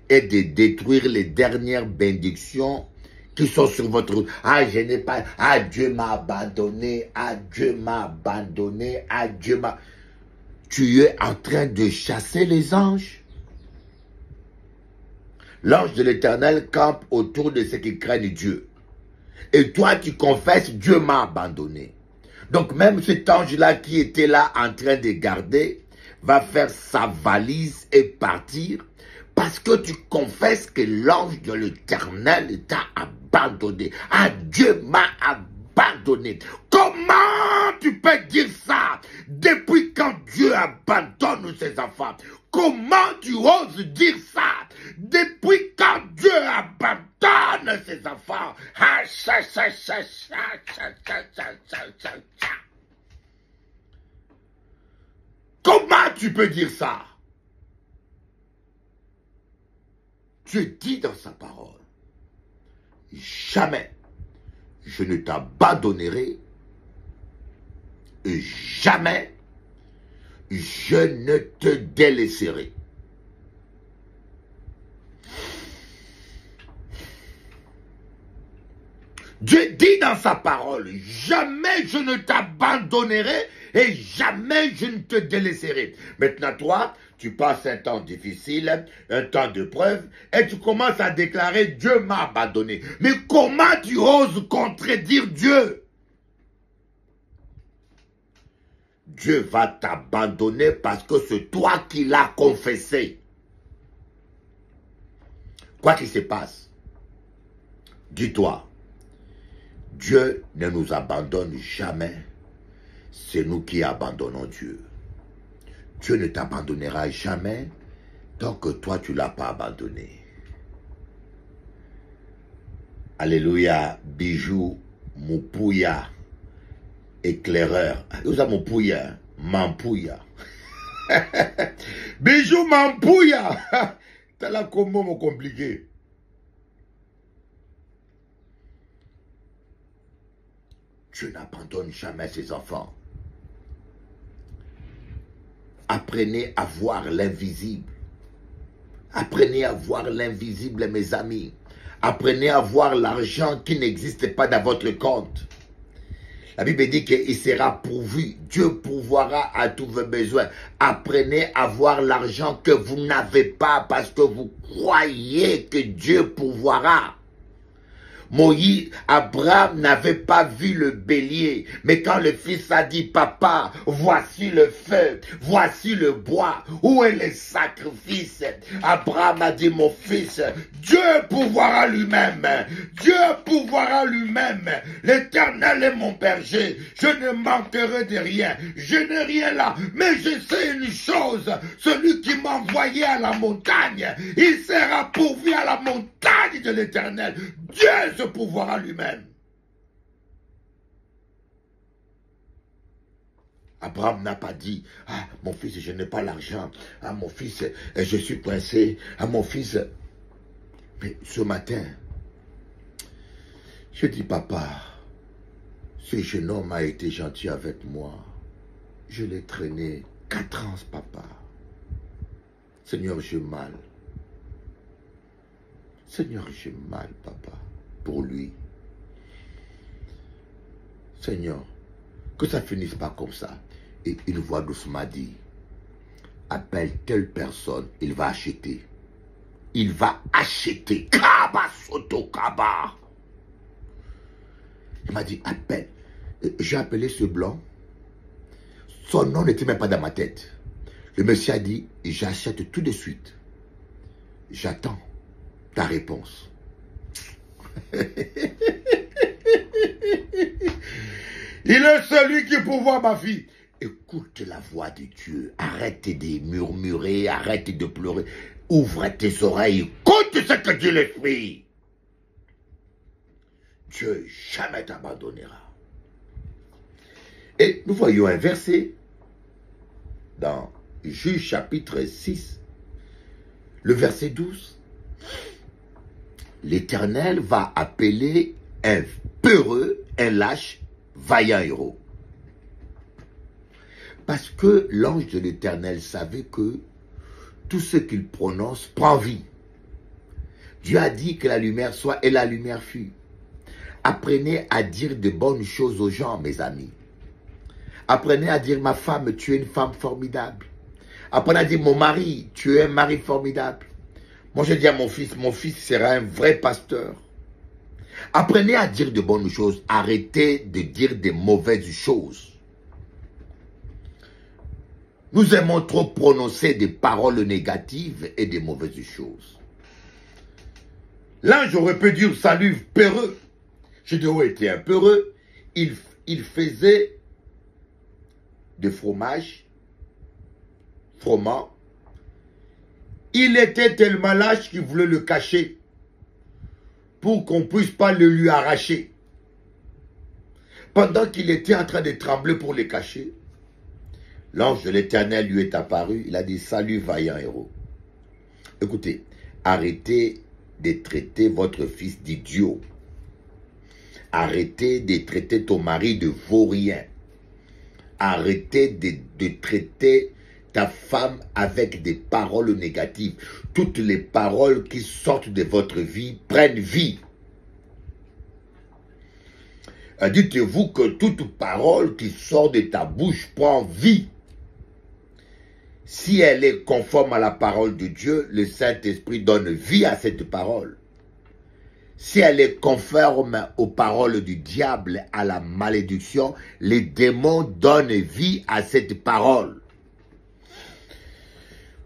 et de détruire les dernières bénédictions qui sont sur votre route. Ah, je n'ai pas, ah, Dieu m'a abandonné, ah, Dieu m'a abandonné, ah, Dieu m'a... Tu es en train de chasser les anges. L'ange de l'Éternel campe autour de ceux qui craignent Dieu. Et toi, tu confesses, Dieu m'a abandonné. Donc même cet ange-là qui était là en train de garder, va faire sa valise et partir parce que tu confesses que l'ange de l'Éternel t'a abandonné. Ah, Dieu m'a abandonné. Comment tu peux dire ça depuis quand Dieu abandonne ses enfants? Comment tu oses dire ça depuis quand Dieu abandonne ses enfants? Ah, comment tu peux dire ça? Dieu dit dans sa parole, jamais je ne t'abandonnerai et jamais je ne te délaisserai. Dieu dit dans sa parole, jamais je ne t'abandonnerai et jamais je ne te délaisserai. Maintenant, toi, tu passes un temps difficile, un temps de preuve, et tu commences à déclarer, Dieu m'a abandonné. Mais comment tu oses contredire Dieu? Dieu va t'abandonner parce que c'est toi qui l'as confessé. Quoi qu'il se passe, dis-toi, Dieu ne nous abandonne jamais. C'est nous qui abandonnons Dieu. Dieu ne t'abandonnera jamais tant que toi tu ne l'as pas abandonné. Alléluia, bijou, moupouya, éclaireur. Vous avez moupouya, mampouya. Bijou, mampouya. T'as là comment compliqué. Dieu n'abandonne jamais ses enfants. Apprenez à voir l'invisible. Apprenez à voir l'invisible, mes amis. Apprenez à voir l'argent qui n'existe pas dans votre compte. La Bible dit qu'il sera pourvu. Dieu pourvoira à tous vos besoins. Apprenez à voir l'argent que vous n'avez pas parce que vous croyez que Dieu pourvoira. Moïse, Abraham n'avait pas vu le bélier, mais quand le fils a dit, papa, voici le feu, voici le bois, où est le sacrifice? Abraham a dit, mon fils, Dieu pourvoira lui-même, Dieu pourvoira lui-même, l'Éternel est mon berger, je ne manquerai de rien, je n'ai rien là, mais je sais une chose, celui qui m'a envoyé à la montagne, il sera pourvu à la montagne de l'Éternel. Dieu se pourvoira lui-même. Abraham n'a pas dit, ah, mon fils, je n'ai pas l'argent. Ah, mon fils, je suis pressé. Ah, mon fils. Mais ce matin, je dis, papa, ce jeune homme a été gentil avec moi. Je l'ai traîné 4 ans, ce papa. Seigneur, j'ai mal. Seigneur, j'ai mal, papa, pour lui. Seigneur, que ça finisse pas comme ça. Et une voix douce m'a dit, appelle telle personne, il va acheter. Il va acheter. Kaba Soto Kaba. Il m'a dit, appelle. J'ai appelé ce blanc. Son nom n'était même pas dans ma tête. Le monsieur a dit, j'achète tout de suite. J'attends ta réponse. Il est celui qui pourvoit ma vie. Écoute la voix de Dieu. Arrête de murmurer, arrête de pleurer. Ouvre tes oreilles, écoute ce que dit l'Esprit. Dieu jamais t'abandonnera. Et nous voyons un verset dans Juge chapitre 6, le verset 12. L'Éternel va appeler un peureux, un lâche, vaillant héros. Parce que l'ange de l'Éternel savait que tout ce qu'il prononce prend vie. Dieu a dit que la lumière soit et la lumière fut. Apprenez à dire de bonnes choses aux gens, mes amis. Apprenez à dire, ma femme, tu es une femme formidable. Apprenez à dire, mon mari, tu es un mari formidable. Moi, je dis à mon fils sera un vrai pasteur. Apprenez à dire de bonnes choses. Arrêtez de dire de mauvaises choses. Nous aimons trop prononcer des paroles négatives et des mauvaises choses. L'ange aurait pu dire, salut, peureux. Gédéon était un peureux. Il faisait de fromage, froment. Il était tellement lâche qu'il voulait le cacher pour qu'on ne puisse pas le lui arracher. Pendant qu'il était en train de trembler pour le cacher, l'ange de l'Éternel lui est apparu. Il a dit, salut vaillant héros. Écoutez, arrêtez de traiter votre fils d'idiot. Arrêtez de traiter ton mari de vaurien. Arrêtez de traiter ta femme avec des paroles négatives. Toutes les paroles qui sortent de votre vie prennent vie. Dites-vous que toute parole qui sort de ta bouche prend vie. Si elle est conforme à la parole de Dieu, le Saint-Esprit donne vie à cette parole. Si elle est conforme aux paroles du diable, à la malédiction, les démons donnent vie à cette parole.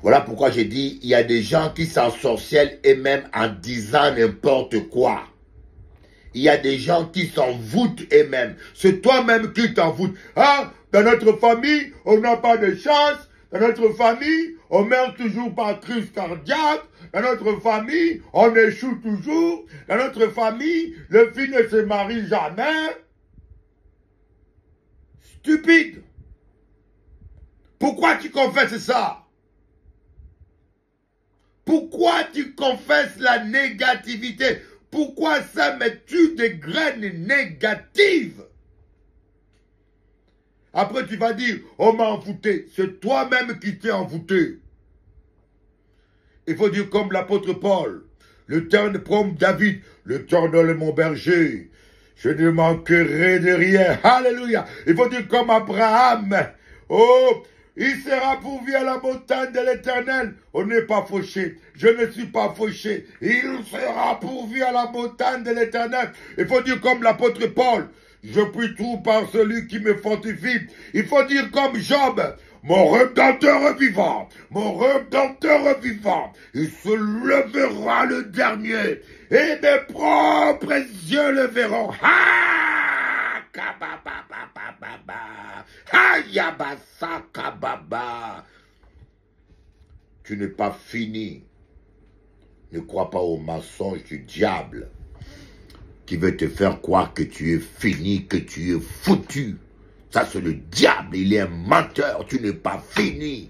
Voilà pourquoi j'ai dit, il y a des gens qui s'ensorcellent et même en disant n'importe quoi. Il y a des gens qui s'envoûtent eux-mêmes. C'est toi-même qui t'envoûtes. Ah, dans notre famille, on n'a pas de chance. Dans notre famille, on meurt toujours par crise cardiaque. Dans notre famille, on échoue toujours. Dans notre famille, le fils ne se marie jamais. Stupide. Pourquoi tu confesses ça? Pourquoi tu confesses la négativité? Pourquoi ça met-tu des graines négatives? Après tu vas dire, on m'a envoûté. C'est toi-même qui t'es envoûté. Il faut dire comme l'apôtre Paul. L'Éternel promet David, l'Éternel est mon berger. Je ne manquerai de rien. Alléluia. Il faut dire comme Abraham. Oh, il sera pourvu à la montagne de l'Éternel. On n'est pas fauché. Je ne suis pas fauché. Il sera pourvu à la montagne de l'Éternel. Il faut dire comme l'apôtre Paul. Je puis tout par celui qui me fortifie. Il faut dire comme Job. Mon Rédempteur est vivant. Mon Rédempteur est vivant. Il se lèvera le dernier. Et mes propres yeux le verront. Ha! Kabababababa. Hayabasa kababa. Tu n'es pas fini. Ne crois pas au mensonge du diable qui veut te faire croire que tu es fini, que tu es foutu. Ça, c'est le diable. Il est un menteur. Tu n'es pas fini.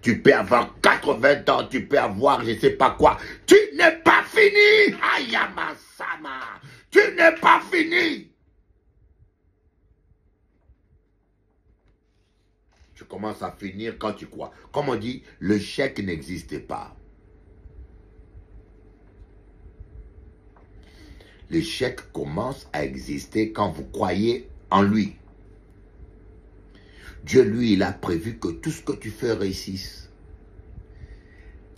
Tu peux avoir 80 ans. Tu peux avoir je ne sais pas quoi. Tu n'es pas fini. Hayamasama. Tu n'es pas fini. commence à finir quand tu crois. Comme on dit, le chèque n'existe pas. Le chèque commence à exister quand vous croyez en lui. Dieu, lui, il a prévu que tout ce que tu fais réussisse.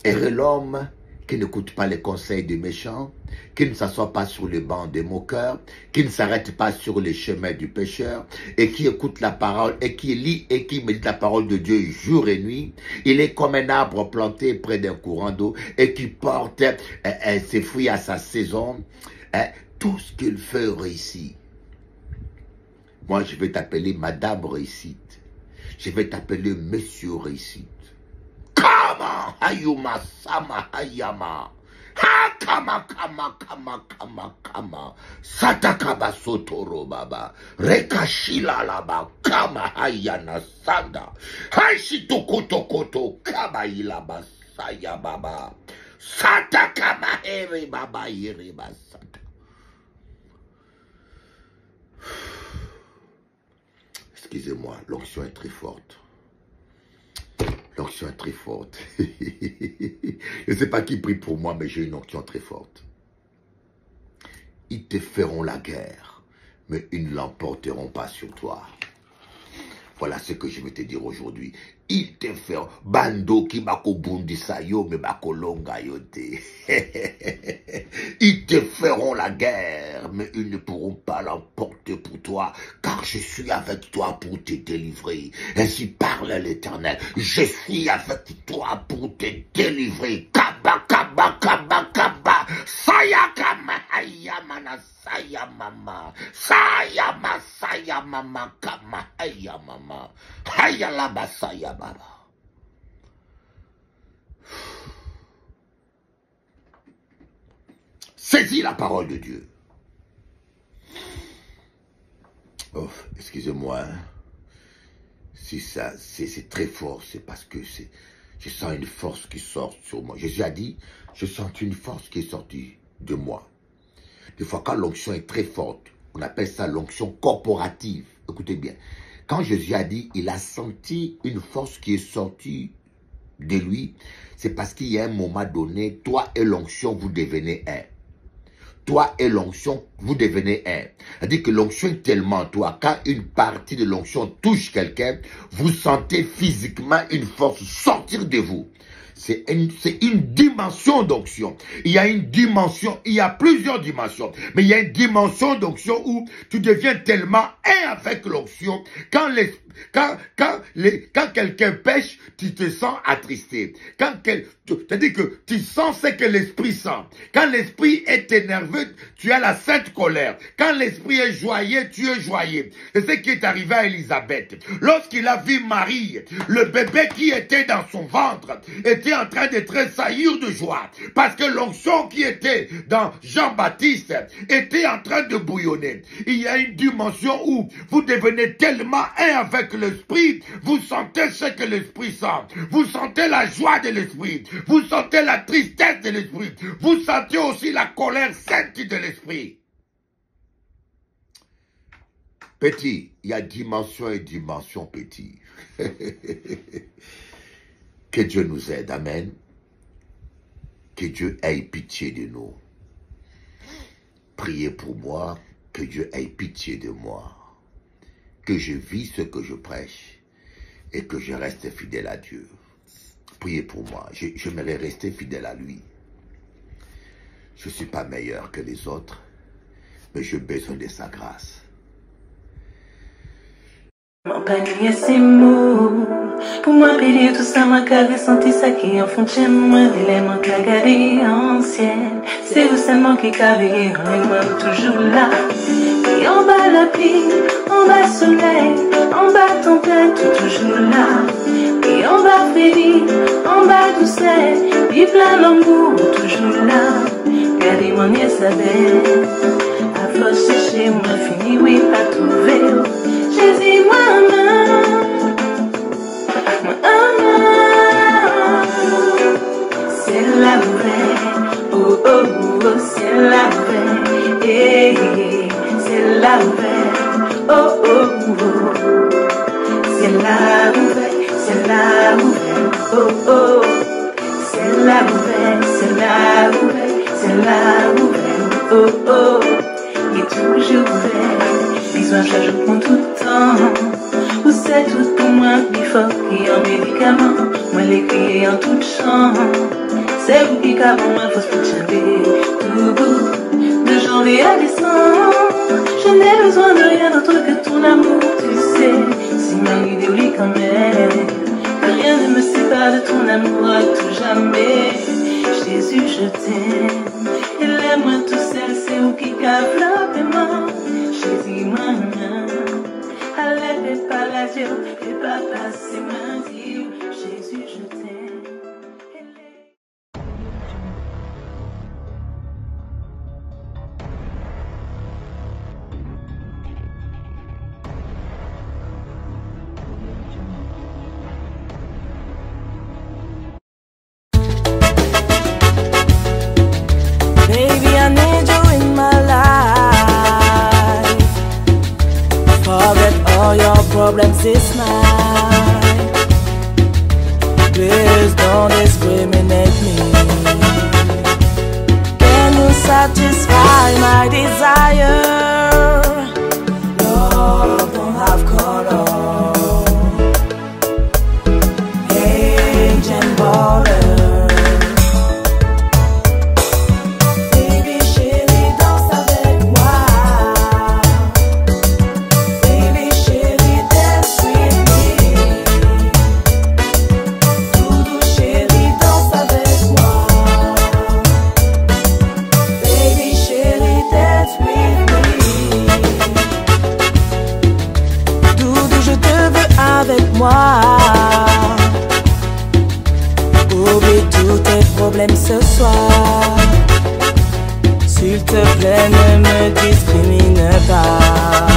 Heureux l'homme qui n'écoute pas les conseils des méchants, qui ne s'assoit pas sur le banc des moqueurs, qui ne s'arrête pas sur les chemins du pécheur, et qui écoute la parole, et qui lit et qui médite la parole de Dieu jour et nuit. Il est comme un arbre planté près d'un courant d'eau, et qui porte ses fruits à sa saison. Tout ce qu'il fait réussit. Moi, je vais t'appeler Madame Réussite. Je vais t'appeler Monsieur Réussite. Kama hayuma sama hayama. Ha kama kama kama kama kama. Satakaba sotoro baba. Rekashila laba kama hayana sanda. Haishitukuto koto kama ilaba saya baba. Satakama here baba here basata. Excusez-moi, l'onction est très forte. L'onction est très forte. Je ne sais pas qui prie pour moi, mais j'ai une onction très forte. Ils te feront la guerre, mais ils ne l'emporteront pas sur toi. Voilà ce que je vais te dire aujourd'hui. Ils te feront. Bando ki bako bundi sayo me bako longa yote. Ils te feront la guerre, mais ils ne pourront pas l'emporter pour toi, car je suis avec toi pour te délivrer. Ainsi parle l'Éternel. Je suis avec toi pour te délivrer. Kaba kaba kaba kaba. Saya kama hayamana saya mama. Saya mama kama hayamama. Hayalaba saya baba. Saisis la parole de Dieu. Oh, excusez-moi. Hein. Si ça, c'est très fort, c'est parce que je sens une force qui sort sur moi. Jésus a dit, je sens une force qui est sortie de moi. Des fois, quand l'onction est très forte, on appelle ça l'onction corporative. Écoutez bien. Quand Jésus a dit, il a senti une force qui est sortie de lui, c'est parce qu'il y a un moment donné, toi et l'onction, vous devenez un. Toi et l'onction, vous devenez un. C'est-à-dire que l'onction est tellement toi, quand une partie de l'onction touche quelqu'un, vous sentez physiquement une force sortir de vous. C'est une dimension d'onction. Il y a une dimension, il y a plusieurs dimensions, mais il y a une dimension d'onction où tu deviens tellement un avec l'onction. Quand quelqu'un pêche, tu te sens attristé. C'est-à-dire que tu sens ce que l'esprit sent. Quand l'esprit est énervé, tu as la sainte colère. Quand l'esprit est joyeux, tu es joyeux. C'est ce qui est arrivé à Élisabeth. Lorsqu'il a vu Marie, le bébé qui était dans son ventre était en train de tressaillir de joie. Parce que l'onction qui était dans Jean-Baptiste était en train de bouillonner. Il y a une dimension où vous devenez tellement un avec l'esprit, vous sentez ce que l'esprit sent. Vous sentez la joie de l'esprit. Vous sentez la tristesse de l'esprit. Vous sentez aussi la colère sainte de l'esprit. Petit, il y a dimension et dimension petit. Que Dieu nous aide, amen. Que Dieu ait pitié de nous. Priez pour moi, que Dieu ait pitié de moi. Que je vis ce que je prêche et que je reste fidèle à Dieu. Priez pour moi, j'aimerais rester fidèle à lui. Je ne suis pas meilleur que les autres, mais j'ai besoin de sa grâce. Mon panier c'est mou. Pour moi, payer tout ça, ma cave senti ça qui en fond de chez moi. L'élément cagari ancienne. C'est vous seulement qui cavez, on moi toujours là. Et en bas la pluie, en bas soleil, en bas tempête, toujours là. Et en bas Freddy, en bas douceur, puis plein l'amour, toujours là. Regardez mon nez savait, à force chez moi, fini, oui, pas trouvé. Jésus, moi, c'est la nouvelle, oh oh oh, c'est la nouvelle, hey, c'est la nouvelle, oh oh oh, c'est la nouvelle, c'est la nouvelle. Oh oh, c'est la nouvelle, c'est la nouvelle, c'est la nouvelle. Oh oh, il est toujours ouvert. Besoin j'ajoute mon tout le temps. Vous c'est tout pour moi, plus fort qu'un médicament. Moi l'écrit en tout chant. C'est vous qui qu'avant moi faut se chanter. Tout bout de janvier à décembre. Je n'ai besoin de rien d'autre que ton amour, tu sais. C'est ma idée quand même. Que rien ne me sépare de ton amour à tout jamais. Jésus, je t'aime. Et l'aime-moi tout seul, c'est où qui cave le paiement. Jésus, moi, allez, fais pas la Dieu, fais pas passer ma vie. Jésus, je t'aime. Baby, I need you in my life. Forget all your problems this night. Please don't discriminate me. Can you satisfy my desire? Love don't have color, age and border. Avec moi, oublie tous tes problèmes ce soir. S'il te plaît, ne me discrimine pas.